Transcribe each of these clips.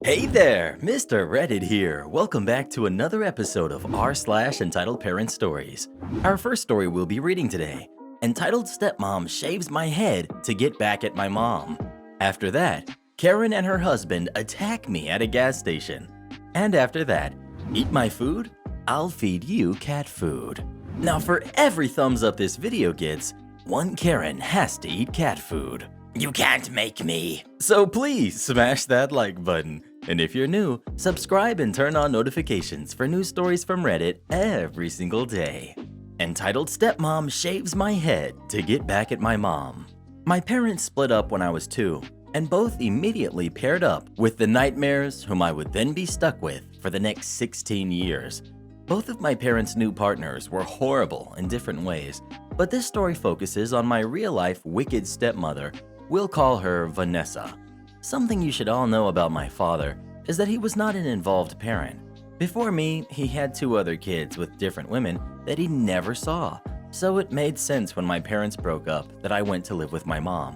Hey there, Mr. Reddit here. Welcome back to another episode of r/Entitled Parent Stories. Our first story we'll be reading today, entitled Stepmom Shaves My Head to Get Back at My Mom. After that, Karen and her husband attack me at a gas station. And after that, eat my food, I'll feed you cat food. Now for every thumbs up this video gets, one Karen has to eat cat food. You can't make me. So please smash that like button. And if you're new, subscribe and turn on notifications for new stories from Reddit every single day. Entitled Stepmom Shaves My Head to Get Back at My Mom. My parents split up when I was 2, and both immediately paired up with the nightmares whom I would then be stuck with for the next 16 years. Both of my parents' new partners were horrible in different ways, but this story focuses on my real-life wicked stepmother. We'll call her Vanessa. Something you should all know about my father is that he was not an involved parent. Before me, he had 2 other kids with different women that he never saw, so it made sense when my parents broke up that I went to live with my mom.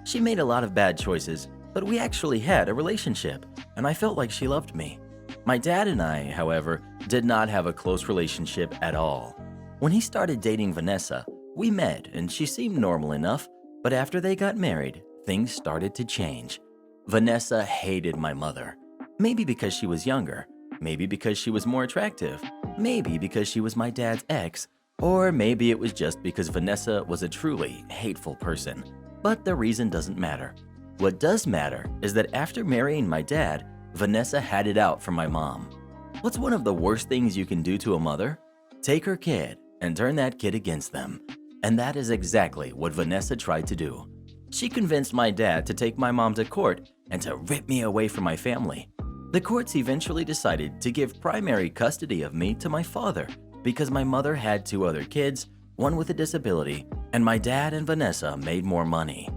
She made a lot of bad choices, but we actually had a relationship, and I felt like she loved me. My dad and I, however, did not have a close relationship at all. When he started dating Vanessa, we met and she seemed normal enough, but after they got married, things started to change. Vanessa hated my mother. Maybe because she was younger, maybe because she was more attractive, maybe because she was my dad's ex, or maybe it was just because Vanessa was a truly hateful person. But the reason doesn't matter. What does matter is that after marrying my dad, Vanessa had it out for my mom. What's one of the worst things you can do to a mother? Take her kid and turn that kid against them. And that is exactly what Vanessa tried to do. She convinced my dad to take my mom to court and to rip me away from my family. The courts eventually decided to give primary custody of me to my father because my mother had 2 other kids, one with a disability, and my dad and Vanessa made more money.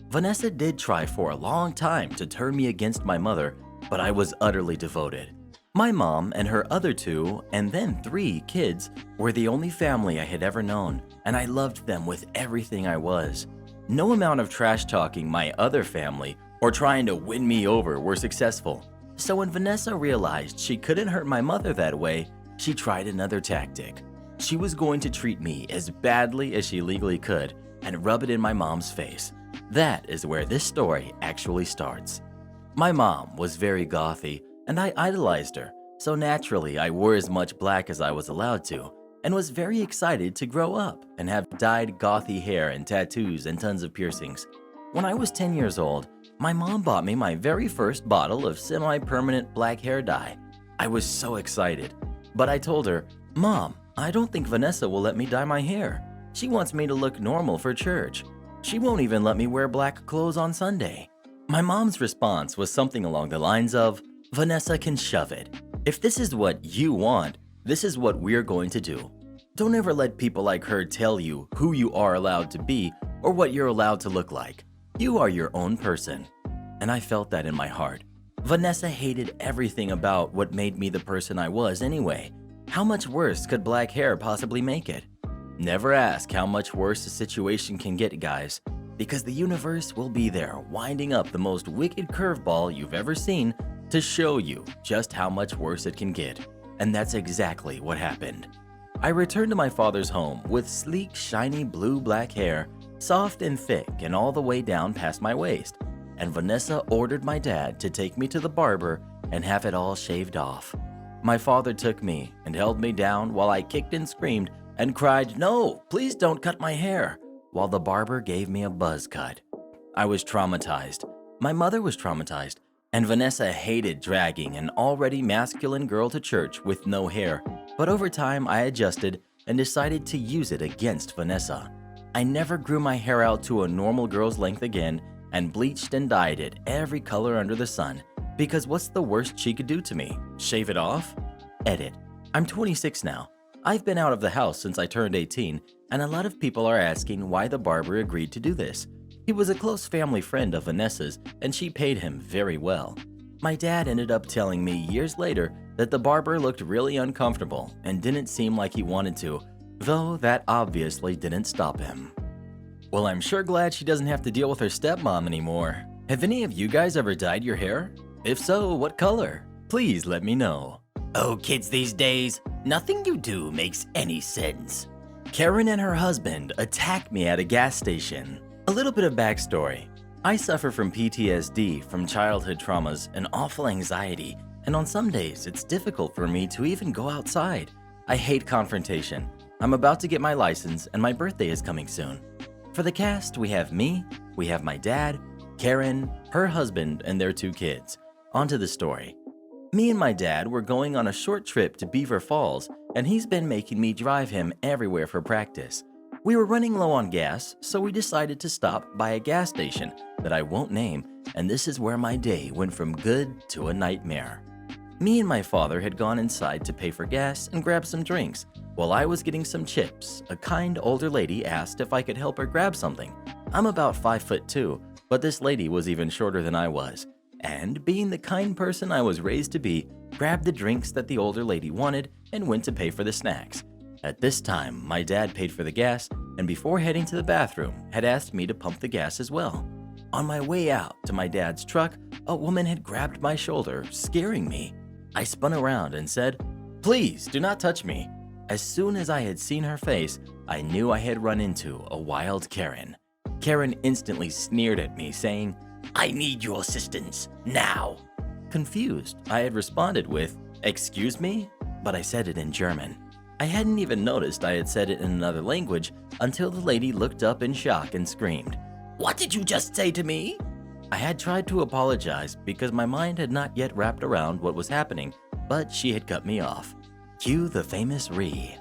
Vanessa did try for a long time to turn me against my mother, but I was utterly devoted. My mom and her other 2 and then 3 kids were the only family I had ever known, and I loved them with everything I was. No amount of trash talking my other family or trying to win me over were successful. So when Vanessa realized she couldn't hurt my mother that way, she tried another tactic. She was going to treat me as badly as she legally could and rub it in my mom's face. That is where this story actually starts. My mom was very gothy, and I idolized her, so naturally I wore as much black as I was allowed to, and was very excited to grow up and have dyed gothy hair and tattoos and tons of piercings. When I was 10 years old, my mom bought me my very first bottle of semi-permanent black hair dye. I was so excited, but I told her, "Mom, I don't think Vanessa will let me dye my hair. She wants me to look normal for church. She won't even let me wear black clothes on Sunday." My mom's response was something along the lines of, "Vanessa can shove it. If this is what you want, this is what we're going to do. Don't ever let people like her tell you who you are allowed to be or what you're allowed to look like. You are your own person." And I felt that in my heart. Vanessa hated everything about what made me the person I was anyway. How much worse could black hair possibly make it? Never ask how much worse a situation can get, guys, because the universe will be there winding up the most wicked curveball you've ever seen to show you just how much worse it can get. And that's exactly what happened. I returned to my father's home with sleek, shiny blue-black hair, soft and thick and all the way down past my waist, and Vanessa ordered my dad to take me to the barber and have it all shaved off. My father took me and held me down while I kicked and screamed and cried, "No, please don't cut my hair," while the barber gave me a buzz cut. I was traumatized. My mother was traumatized, and Vanessa hated dragging an already masculine girl to church with no hair, but over time I adjusted and decided to use it against Vanessa. I never grew my hair out to a normal girl's length again and bleached and dyed it every color under the sun, because what's the worst she could do to me? Shave it off? Edit. I'm 26 now. I've been out of the house since I turned 18, and a lot of people are asking why the barber agreed to do this. He was a close family friend of Vanessa's, and she paid him very well. My dad ended up telling me years later that the barber looked really uncomfortable and didn't seem like he wanted to, though that obviously didn't stop him. Well, I'm sure glad she doesn't have to deal with her stepmom anymore. Have any of you guys ever dyed your hair? If so, what color? Please let me know. Oh, kids these days, nothing you do makes any sense. Karen and her husband attacked me at a gas station. A little bit of backstory. I suffer from PTSD from childhood traumas and awful anxiety, and on some days it's difficult for me to even go outside. I hate confrontation. I'm about to get my license and my birthday is coming soon. For the cast, we have me, we have my dad, Karen, her husband, and their 2 kids. On to the story. Me and my dad were going on a short trip to Beaver Falls, and he's been making me drive him everywhere for practice. We were running low on gas, so we decided to stop by a gas station that I won't name, and this is where my day went from good to a nightmare. Me and my father had gone inside to pay for gas and grab some drinks. While I was getting some chips, a kind older lady asked if I could help her grab something. I'm about 5'2", but this lady was even shorter than I was, and being the kind person I was raised to be, grabbed the drinks that the older lady wanted and went to pay for the snacks. At this time, my dad paid for the gas, and before heading to the bathroom, had asked me to pump the gas as well. On my way out to my dad's truck, a woman had grabbed my shoulder, scaring me. I spun around and said, "Please, do not touch me." As soon as I had seen her face, I knew I had run into a wild Karen. Karen instantly sneered at me, saying, "I need your assistance, now." Confused, I had responded with, "Excuse me?" But I said it in German. I hadn't even noticed I had said it in another language until the lady looked up in shock and screamed, "What did you just say to me?" I had tried to apologize because my mind had not yet wrapped around what was happening, but she had cut me off. Cue the famous Ree.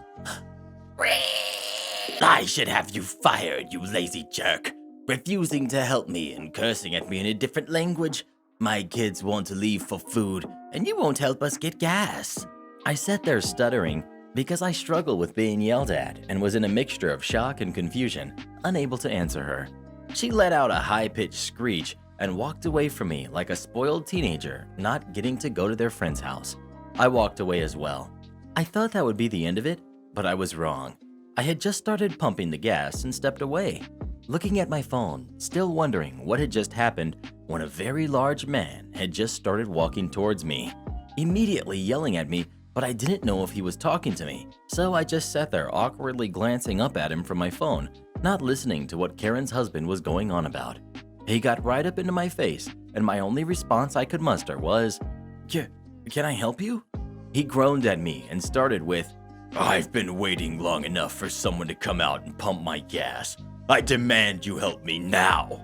"I should have you fired, you lazy jerk. Refusing to help me and cursing at me in a different language. My kids want to leave for food, and you won't help us get gas." I sat there stuttering because I struggle with being yelled at and was in a mixture of shock and confusion, unable to answer her. She let out a high-pitched screech and walked away from me like a spoiled teenager not getting to go to their friend's house. I walked away as well. I thought that would be the end of it, but I was wrong. I had just started pumping the gas and stepped away, looking at my phone, still wondering what had just happened when a very large man had just started walking towards me, immediately yelling at me, but I didn't know if he was talking to me, so I just sat there awkwardly glancing up at him from my phone, not listening to what Karen's husband was going on about. He got right up into my face, and my only response I could muster was, Can I help you?" He groaned at me and started with, "I've been waiting long enough for someone to come out and pump my gas. I demand you help me now."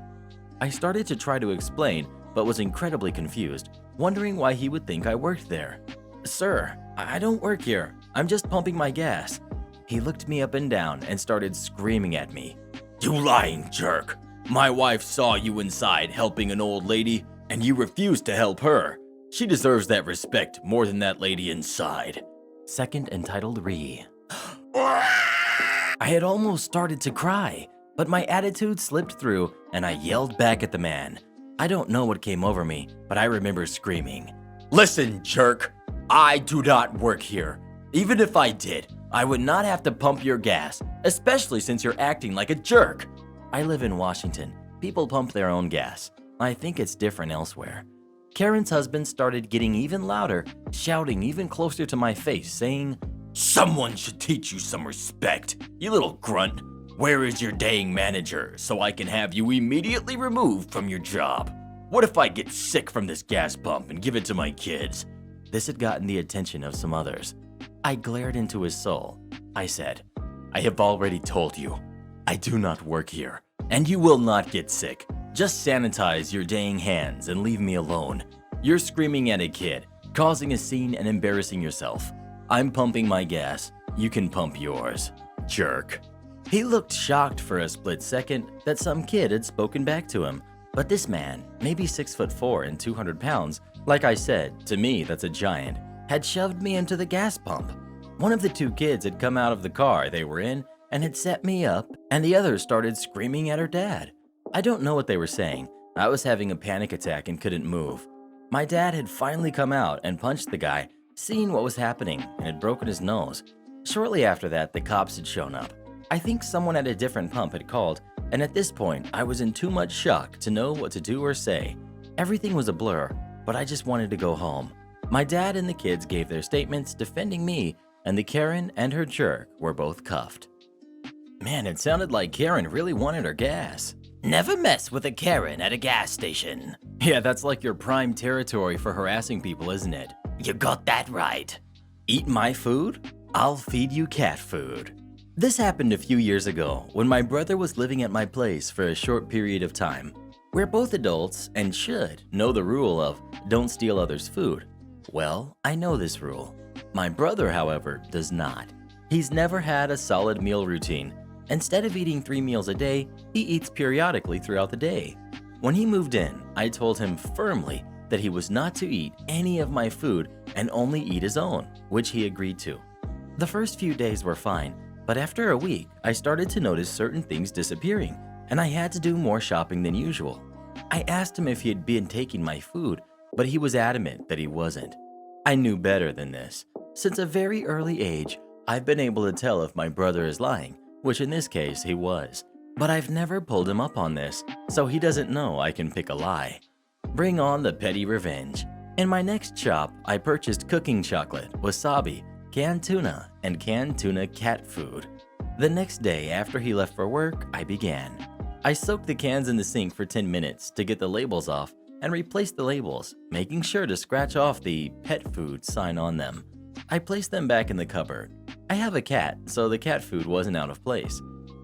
I started to try to explain, but was incredibly confused, wondering why he would think I worked there. "Sir, I don't work here. I'm just pumping my gas." He looked me up and down and started screaming at me. "You lying jerk. My wife saw you inside helping an old lady, and you refused to help her. She deserves that respect more than that lady inside." Second entitled Ree. I had almost started to cry, but my attitude slipped through and I yelled back at the man. I don't know what came over me, but I remember screaming, "Listen, jerk, I do not work here. Even if I did, I would not have to pump your gas, especially since you're acting like a jerk." I live in Washington. People pump their own gas. I think it's different elsewhere. Karen's husband started getting even louder, shouting even closer to my face, saying, "Someone should teach you some respect, you little grunt. Where is your dang manager so I can have you immediately removed from your job? What if I get sick from this gas pump and give it to my kids?" This had gotten the attention of some others. I glared into his soul. I said, "I have already told you. I do not work here, and you will not get sick. Just sanitize your dang hands and leave me alone. You're screaming at a kid, causing a scene and embarrassing yourself. I'm pumping my gas. You can pump yours, jerk." He looked shocked for a split second that some kid had spoken back to him, but this man, maybe 6'4" and 200 pounds, like I said, to me that's a giant, had shoved me into the gas pump. One of the 2 kids had come out of the car they were in and had set me up, and the other started screaming at her dad. I don't know what they were saying. I was having a panic attack and couldn't move. My dad had finally come out and punched the guy, seeing what was happening, and had broken his nose. Shortly after that, the cops had shown up. I think someone at a different pump had called, and at this point, I was in too much shock to know what to do or say. Everything was a blur. but I just wanted to go home. My dad and the kids gave their statements defending me, and the Karen and her jerk were both cuffed. Man, it sounded like Karen really wanted her gas. Never mess with a Karen at a gas station. Yeah, that's like your prime territory for harassing people, isn't it? You got that right. Eat my food? I'll feed you cat food. This happened a few years ago when my brother was living at my place for a short period of time. We're both adults and should know the rule of don't steal others' food. Well, I know this rule. My brother, however, does not. He's never had a solid meal routine. Instead of eating 3 meals a day, he eats periodically throughout the day. When he moved in, I told him firmly that he was not to eat any of my food and only eat his own, which he agreed to. The first few days were fine, but after a week, I started to notice certain things disappearing, and I had to do more shopping than usual. I asked him if he had been taking my food, but he was adamant that he wasn't. I knew better than this. Since a very early age, I've been able to tell if my brother is lying, which in this case he was. But I've never pulled him up on this, so he doesn't know I can pick a lie. Bring on the petty revenge. In my next shop, I purchased cooking chocolate, wasabi, canned tuna, and canned tuna cat food. The next day after he left for work, I began. I soaked the cans in the sink for 10 minutes to get the labels off and replaced the labels, making sure to scratch off the pet food sign on them. I placed them back in the cupboard. I have a cat, so the cat food wasn't out of place.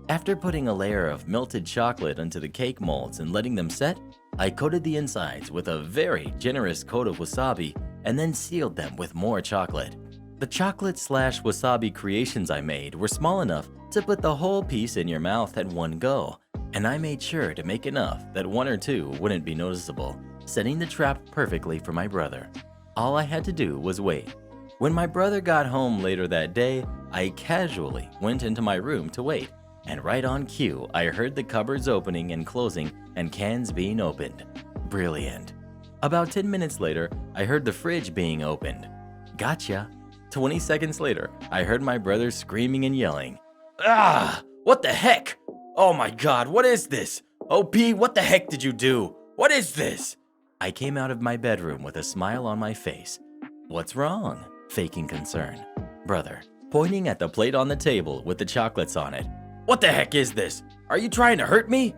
After putting a layer of melted chocolate onto the cake molds and letting them set, I coated the insides with a very generous coat of wasabi and then sealed them with more chocolate. The chocolate/wasabi creations I made were small enough to put the whole piece in your mouth at one go, and I made sure to make enough that 1 or 2 wouldn't be noticeable, setting the trap perfectly for my brother. All I had to do was wait. When my brother got home later that day, I casually went into my room to wait, and right on cue, I heard the cupboards opening and closing and cans being opened. Brilliant. About 10 minutes later, I heard the fridge being opened. Gotcha. 20 seconds later, I heard my brother screaming and yelling. Ah! What the heck? Oh my god, what is this? OP, what the heck did you do? What is this? I came out of my bedroom with a smile on my face. What's wrong? Faking concern. Brother, pointing at the plate on the table with the chocolates on it. What the heck is this? Are you trying to hurt me?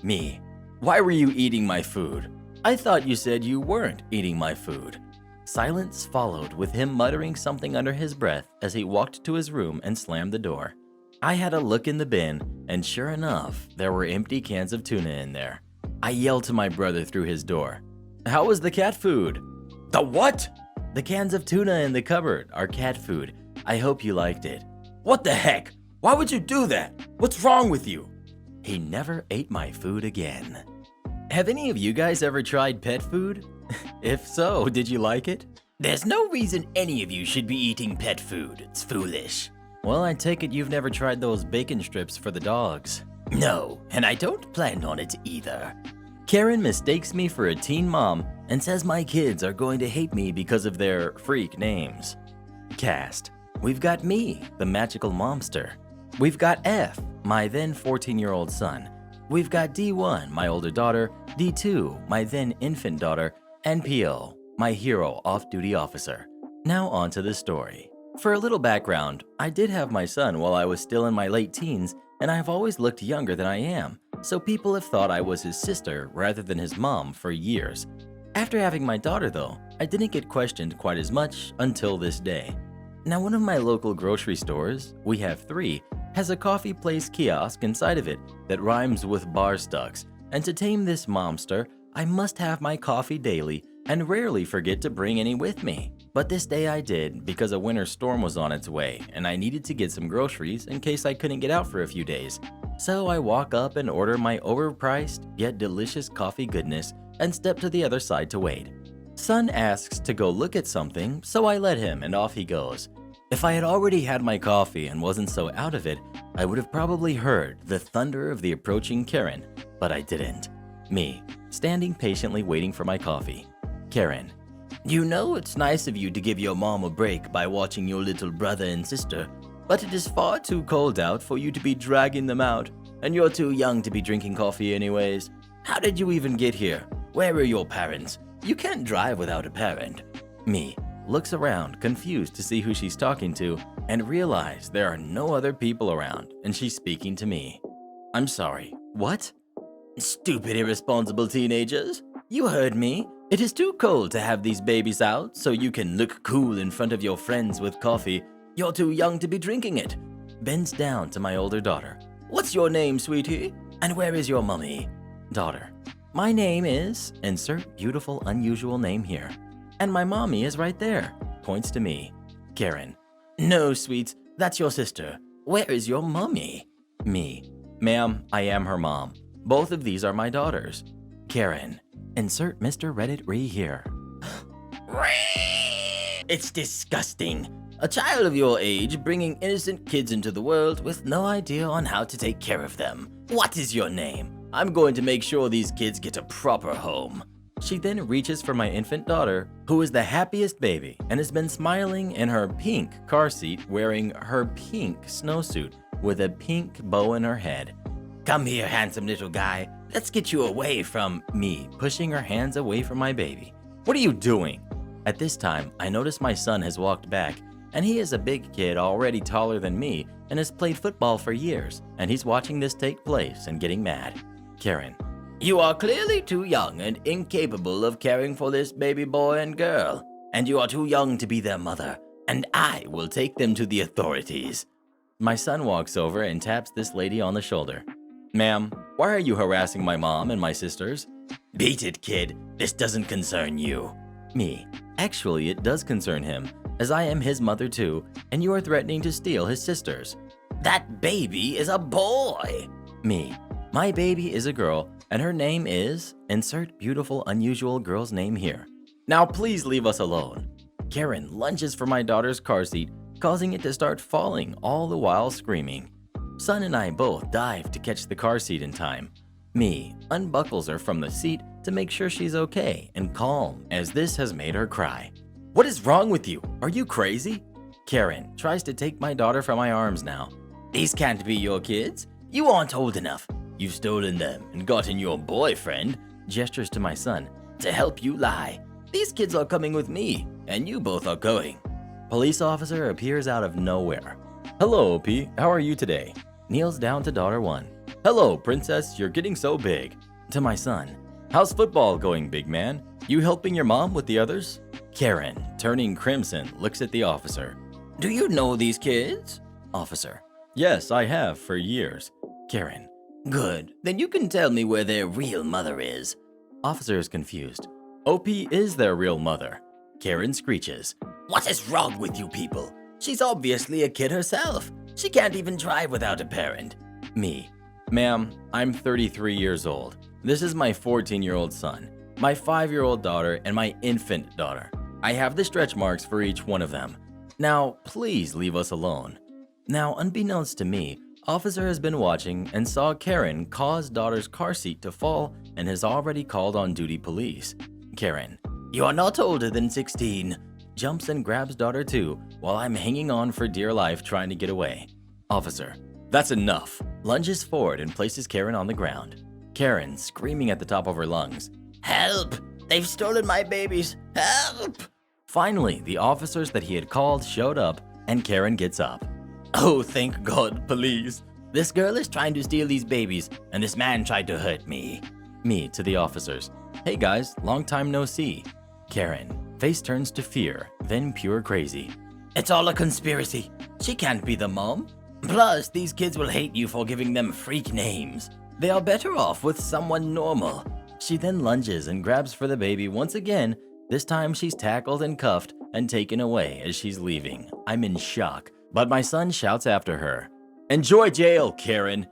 Me. Why were you eating my food? I thought you said you weren't eating my food. Silence followed with him muttering something under his breath as he walked to his room and slammed the door. I had a look in the bin, and sure enough, there were empty cans of tuna in there. I yelled to my brother through his door. How was the cat food? The what? The cans of tuna in the cupboard are cat food. I hope you liked it. What the heck? Why would you do that? What's wrong with you? He never ate my food again. Have any of you guys ever tried pet food? If so, did you like it? There's no reason any of you should be eating pet food. It's foolish. Well, I take it you've never tried those bacon strips for the dogs. No, and I don't plan on it either. Karen mistakes me for a teen mom and says my kids are going to hate me because of their freak names. Cast. We've got me, the magical momster. We've got F, my then 14-year-old son. We've got D1, my older daughter, D2, my then infant daughter, and PO, my hero off-duty officer. Now on to the story. For a little background, I did have my son while I was still in my late teens, and I've always looked younger than I am, so people have thought I was his sister rather than his mom for years. After having my daughter though, I didn't get questioned quite as much until this day. Now one of my local grocery stores, we have 3, has a coffee place kiosk inside of it that rhymes with bar stocks, and to tame this momster, I must have my coffee daily and rarely forget to bring any with me. But this day I did because a winter storm was on its way and I needed to get some groceries in case I couldn't get out for a few days. So I walk up and order my overpriced yet delicious coffee goodness and step to the other side to wait. Son asks to go look at something, so I let him and off he goes. If I had already had my coffee and wasn't so out of it, I would have probably heard the thunder of the approaching Karen, but I didn't. Me, standing patiently waiting for my coffee. Karen. You know it's nice of you to give your mom a break by watching your little brother and sister, but it is far too cold out for you to be dragging them out, and you're too young to be drinking coffee anyways. How did you even get here? Where are your parents? You can't drive without a parent. Me looks around, confused to see who she's talking to, and realize there are no other people around, and she's speaking to me. I'm sorry, what? Stupid, irresponsible teenagers. You heard me. It is too cold to have these babies out, so you can look cool in front of your friends with coffee. You're too young to be drinking it. Bends down to my older daughter. What's your name, sweetie? And where is your mummy? Daughter. My name is, insert beautiful, unusual name here. And my mommy is right there. Points to me. Karen. No, sweets, that's your sister. Where is your mummy? Me. Ma'am, I am her mom. Both of these are my daughters. Karen. Insert Mr. Reddit Re here. It's disgusting. A child of your age bringing innocent kids into the world with no idea on how to take care of them. What is your name? I'm going to make sure these kids get a proper home. She then reaches for my infant daughter, who is the happiest baby and has been smiling in her pink car seat wearing her pink snowsuit with a pink bow in her head. Come here, handsome little guy. Let's get you away from me, pushing her hands away from my baby. What are you doing? At this time, I notice my son has walked back, and he is a big kid already taller than me and has played football for years, and he's watching this take place and getting mad. Karen. You are clearly too young and incapable of caring for this baby boy and girl, and you are too young to be their mother, and I will take them to the authorities. My son walks over and taps this lady on the shoulder. Ma'am, why are you harassing my mom and my sisters? Beat it, kid. This doesn't concern you. Me. Actually, it does concern him, as I am his mother too, and you are threatening to steal his sisters. That baby is a boy. Me. My baby is a girl, and her name is, insert beautiful, unusual girl's name here. Now please leave us alone. Karen lunges for my daughter's car seat, causing it to start falling, all the while screaming. Son and I both dive to catch the car seat in time. Me unbuckles her from the seat to make sure she's okay and calm, as this has made her cry. What is wrong with you? Are you crazy? Karen tries to take my daughter from my arms now. These can't be your kids. You aren't old enough. You've stolen them and gotten your boyfriend, gestures to my son, to help you lie. These kids are coming with me, and you both are going. Police officer appears out of nowhere. Hello, OP. How are you today? Kneels down to daughter 1. Hello, princess. You're getting so big. To my son. How's football going, big man? You helping your mom with the others? Karen, turning crimson, looks at the officer. Do you know these kids? Officer. Yes, I have for years. Karen. Good. Then you can tell me where their real mother is. Officer is confused. OP is their real mother. Karen screeches. What is wrong with you people? She's obviously a kid herself. She can't even drive without a parent. Me. Ma'am, I'm 33 years old. This is my 14-year-old son, my 5-year-old daughter, and my infant daughter. I have the stretch marks for each one of them. Now, please leave us alone. Now, unbeknownst to me, officer has been watching and saw Karen cause daughter's car seat to fall and has already called on duty police. Karen. You are not older than 16. Jumps and grabs daughter 2 while I'm hanging on for dear life trying to get away. Officer. That's enough. Lunges forward and places Karen on the ground. Karen screaming at the top of her lungs. Help! They've stolen my babies! Help! Finally, the officers that he had called showed up and Karen gets up. Oh, thank God, police. This girl is trying to steal these babies and this man tried to hurt me. Me to the officers. Hey guys, long time no see. Karen. Face turns to fear, then pure crazy. It's all a conspiracy. She can't be the mom. Plus, these kids will hate you for giving them freak names. They are better off with someone normal. She then lunges and grabs for the baby once again. This time she's tackled and cuffed and taken away as she's leaving. I'm in shock, but my son shouts after her. Enjoy jail, Karen.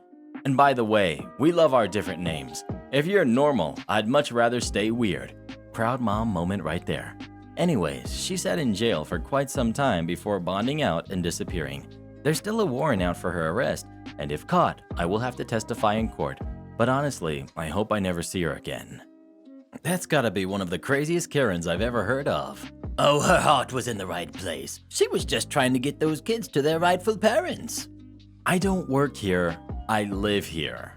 And by the way, we love our different names. If you're normal, I'd much rather stay weird. Proud mom moment right there. Anyways, she sat in jail for quite some time before bonding out and disappearing. There's still a warrant out for her arrest, and if caught, I will have to testify in court. But honestly, I hope I never see her again. That's gotta be one of the craziest Karens I've ever heard of. Oh, her heart was in the right place. She was just trying to get those kids to their rightful parents. I don't work here, I live here.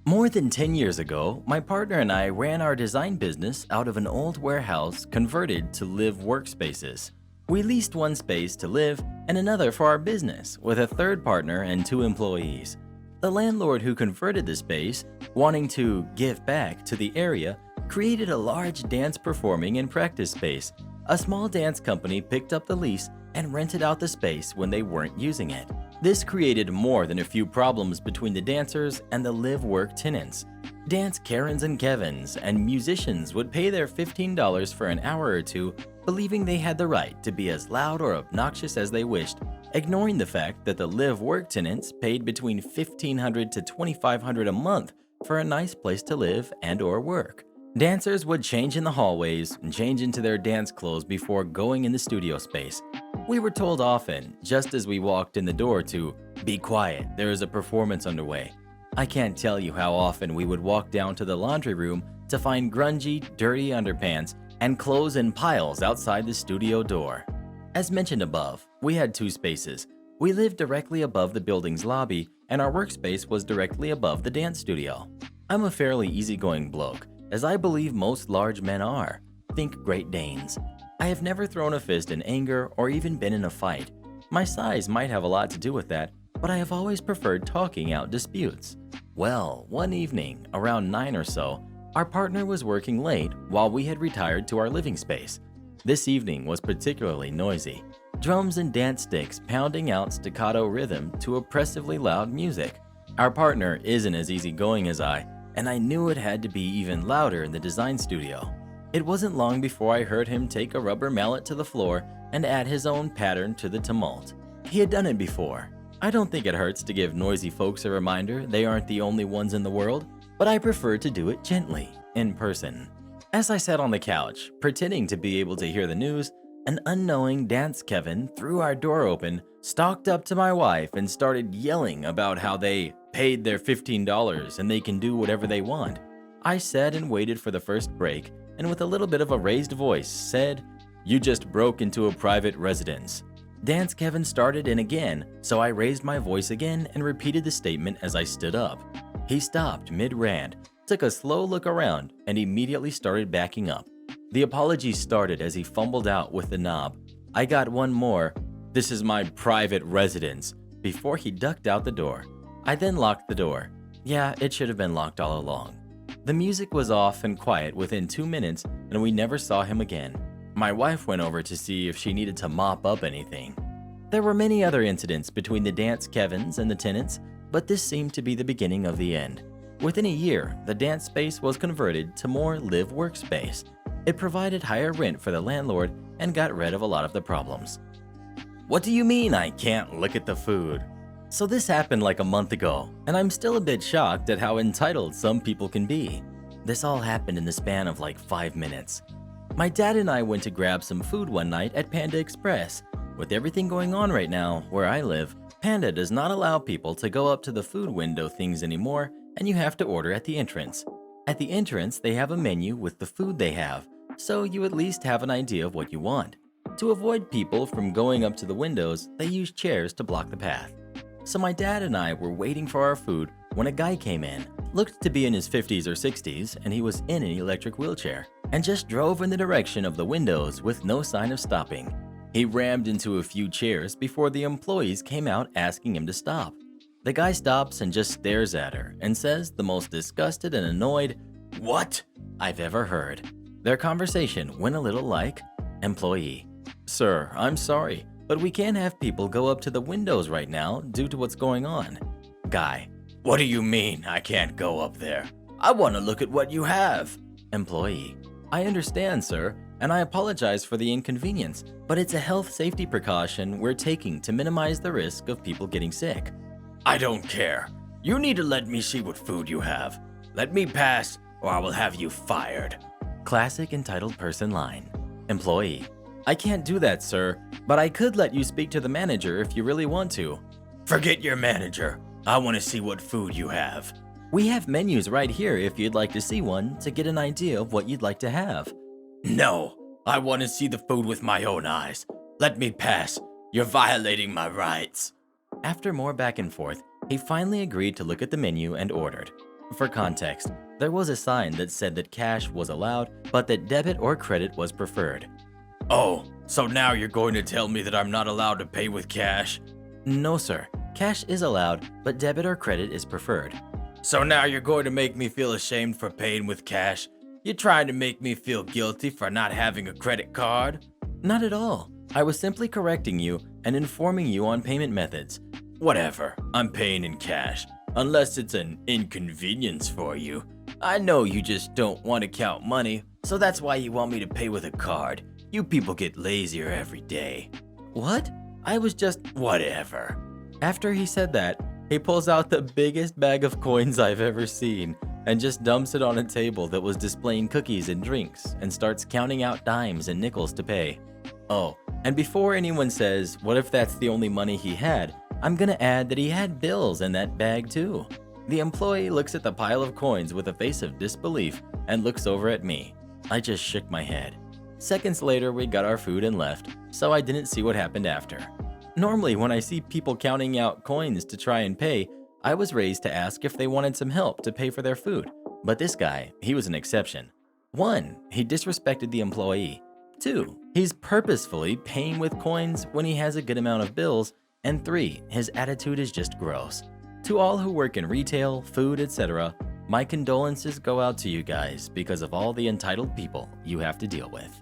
More than 10 years ago, my partner and I ran our design business out of an old warehouse converted to live workspaces. We leased one space to live and another for our business, with a third partner and 2 employees. The landlord who converted the space, wanting to give back to the area, created a large dance performing and practice space. A small dance company picked up the lease and rented out the space when they weren't using it. This created more than a few problems between the dancers and the live-work tenants. Dance Karens and Kevins and musicians would pay their $15 for an hour or two, believing they had the right to be as loud or obnoxious as they wished, ignoring the fact that the live-work tenants paid between $1,500 to $2,500 a month for a nice place to live and or work. Dancers would change in the hallways and change into their dance clothes before going in the studio space. We were told often, just as we walked in the door, to be quiet, there is a performance underway. I can't tell you how often we would walk down to the laundry room to find grungy, dirty underpants and clothes in piles outside the studio door. As mentioned above, we had 2 spaces. We lived directly above the building's lobby, and our workspace was directly above the dance studio. I'm a fairly easygoing bloke, as I believe most large men are. Think Great Danes. I have never thrown a fist in anger or even been in a fight. My size might have a lot to do with that, but I have always preferred talking out disputes. Well, one evening, around 9 or so, our partner was working late while we had retired to our living space. This evening was particularly noisy. Drums and dance sticks pounding out staccato rhythm to oppressively loud music. Our partner isn't as easygoing as I, and I knew it had to be even louder in the design studio. It wasn't long before I heard him take a rubber mallet to the floor and add his own pattern to the tumult. He had done it before. I don't think it hurts to give noisy folks a reminder they aren't the only ones in the world, but I prefer to do it gently, in person. As I sat on the couch, pretending to be able to hear the news, an unknowing dance Kevin threw our door open, stalked up to my wife, and started yelling about how they paid their $15 and they can do whatever they want. I sat and waited for the first break, and with a little bit of a raised voice said, "You just broke into a private residence." Dance Kevin started in again, so I raised my voice again and repeated the statement as I stood up. He stopped mid-rant, took a slow look around, and immediately started backing up. The apologies started as he fumbled out with the knob. I got one more, "This is my private residence," before he ducked out the door. I then locked the door. Yeah, it should have been locked all along. The music was off and quiet within 2 minutes, and we never saw him again. My wife went over to see if she needed to mop up anything. There were many other incidents between the dance Kevins and the tenants, but this seemed to be the beginning of the end. Within a year, the dance space was converted to more live workspace. It provided higher rent for the landlord and got rid of a lot of the problems. What do you mean I can't look at the food? So this happened like a month ago, and I'm still a bit shocked at how entitled some people can be. This all happened in the span of like 5 minutes. My dad and I went to grab some food one night at Panda Express. With everything going on right now, where I live, Panda does not allow people to go up to the food window things anymore, and you have to order at the entrance. At the entrance, they have a menu with the food they have, so you at least have an idea of what you want. To avoid people from going up to the windows, they use chairs to block the path. So my dad and I were waiting for our food when a guy came in, looked to be in his 50s or 60s, and he was in an electric wheelchair, and just drove in the direction of the windows with no sign of stopping. He rammed into a few chairs before the employees came out asking him to stop. The guy stops and just stares at her and says the most disgusted and annoyed, "What?" I've ever heard. Their conversation went a little like, employee, "Sir, I'm sorry, but we can't have people go up to the windows right now due to what's going on." Guy, "What do you mean I can't go up there? I want to look at what you have." Employee, "I understand, sir, and I apologize for the inconvenience, but it's a health safety precaution we're taking to minimize the risk of people getting sick." "I don't care. You need to let me see what food you have. Let me pass, or I will have you fired." Classic entitled person line. Employee, "I can't do that, sir, but I could let you speak to the manager if you really want to." "Forget your manager. I want to see what food you have." "We have menus right here if you'd like to see one to get an idea of what you'd like to have." "No, I want to see the food with my own eyes. Let me pass. You're violating my rights." After more back and forth, he finally agreed to look at the menu and ordered. For context, there was a sign that said that cash was allowed, but that debit or credit was preferred. Oh, so now you're going to tell me that I'm not allowed to pay with cash? No, sir. Cash is allowed, but debit or credit is preferred. So now you're going to make me feel ashamed for paying with cash? You're trying to make me feel guilty for not having a credit card? Not at all. I was simply correcting you and informing you on payment methods. Whatever, I'm paying in cash, unless it's an inconvenience for you. I know you just don't want to count money, so that's why you want me to pay with a card. You people get lazier every day. What? I was just... Whatever. After he said that, he pulls out the biggest bag of coins I've ever seen and just dumps it on a table that was displaying cookies and drinks and starts counting out dimes and nickels to pay. Oh, and before anyone says, what if that's the only money he had, I'm gonna add that he had bills in that bag too. The employee looks at the pile of coins with a face of disbelief and looks over at me. I just shook my head. Seconds later, we got our food and left, so I didn't see what happened after. Normally, when I see people counting out coins to try and pay, I was raised to ask if they wanted some help to pay for their food. But this guy, he was an exception. 1, he disrespected the employee. 2, he's purposefully paying with coins when he has a good amount of bills. And 3, his attitude is just gross. To all who work in retail, food, etc., my condolences go out to you guys because of all the entitled people you have to deal with.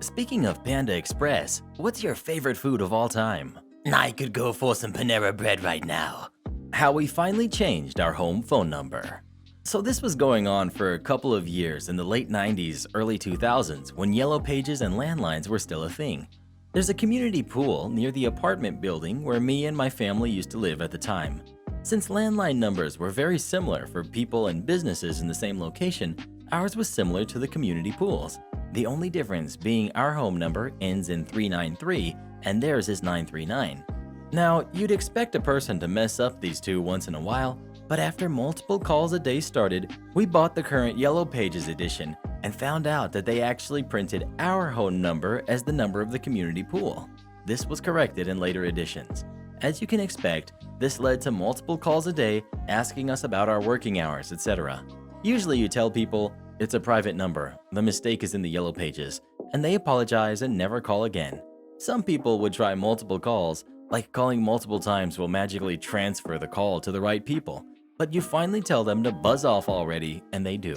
Speaking of Panda Express, what's your favorite food of all time? I could go for some Panera bread right now. How we finally changed our home phone number. So this was going on for a couple of years in the late 90s, early 2000s when yellow pages and landlines were still a thing. There's a community pool near the apartment building where me and my family used to live at the time. Since landline numbers were very similar for people and businesses in the same location, ours was similar to the community pools. The only difference being our home number ends in 393 and theirs is 939. Now, you'd expect a person to mess up these two once in a while, but after multiple calls a day started, we bought the current Yellow Pages edition and found out that they actually printed our home number as the number of the community pool. This was corrected in later editions. As you can expect, this led to multiple calls a day asking us about our working hours, etc. Usually you tell people, it's a private number, the mistake is in the Yellow Pages, and they apologize and never call again. Some people would try multiple calls, like calling multiple times will magically transfer the call to the right people, but you finally tell them to buzz off already, and they do.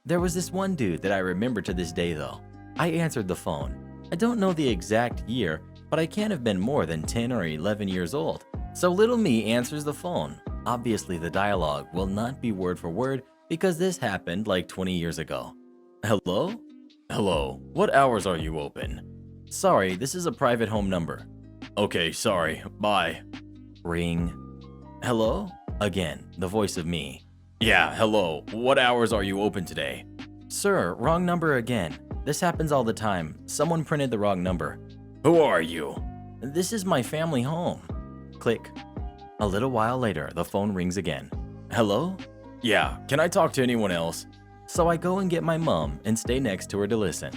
There was this one dude that I remember to this day though. I answered the phone. I don't know the exact year, but I can't have been more than 10 or 11 years old. So little me answers the phone. Obviously the dialogue will not be word for word because this happened like 20 years ago. Hello? Hello, what hours are you open? Sorry, this is a private home number. Okay, sorry, bye. Ring. Hello? Again, the voice of me. Yeah, hello, what hours are you open today? Sir, wrong number again. This happens all the time. Someone printed the wrong number. Who are you? This is my family home. Click. A little while later, the phone rings again. Hello? Yeah, can I talk to anyone else? So I go and get my mom and stay next to her to listen.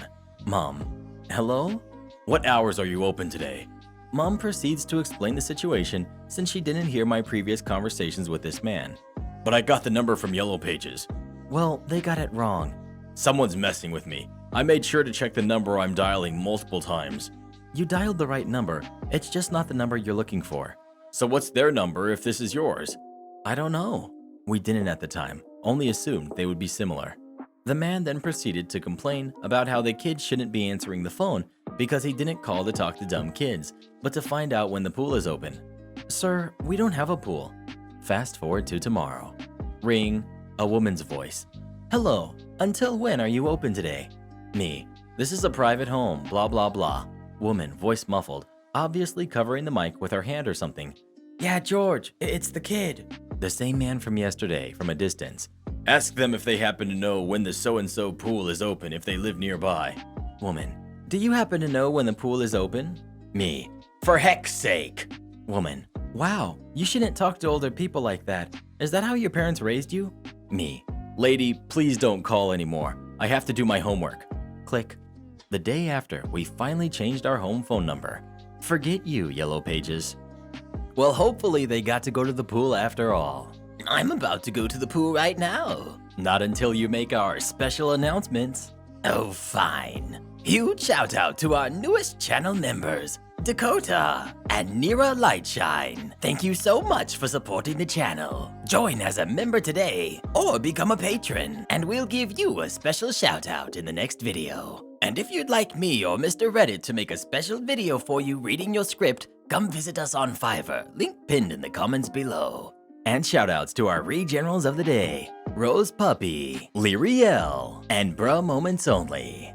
Mom. Hello? What hours are you open today? Mom proceeds to explain the situation since she didn't hear my previous conversations with this man. But I got the number from Yellow Pages. Well, they got it wrong. Someone's messing with me. I made sure to check the number I'm dialing multiple times. You dialed the right number. It's just not the number you're looking for. So what's their number if this is yours? I don't know. We didn't at the time, only assumed they would be similar. The man then proceeded to complain about how the kid shouldn't be answering the phone because he didn't call to talk to dumb kids, but to find out when the pool is open. Sir, we don't have a pool. Fast forward to tomorrow. Ring. A woman's voice. Hello. Until when are you open today? Me. This is a private home, blah blah blah. Woman, voice muffled, obviously covering the mic with her hand or something. Yeah, George, it's the kid. The same man from yesterday, from a distance. Ask them if they happen to know when the so-and-so pool is open if they live nearby. Woman. Do you happen to know when the pool is open? Me. For heck's sake. Woman. Wow, you shouldn't talk to older people like that. Is that how your parents raised you? Me. Lady, please don't call anymore. I have to do my homework. Click. The day after, we finally changed our home phone number. Forget you, Yellow Pages. Well, hopefully they got to go to the pool after all. I'm about to go to the pool right now. Not until you make our special announcements. Oh, fine. Huge shout out to our newest channel members, Dakota and Nira Lightshine. Thank you so much for supporting the channel. Join as a member today or become a patron, and we'll give you a special shout out in the next video. And if you'd like me or Mr. Reddit to make a special video for you reading your script, come visit us on Fiverr, link pinned in the comments below. And shoutouts to our regenerals of the day, Rose Puppy, Lyriel, and Bruh Moments Only.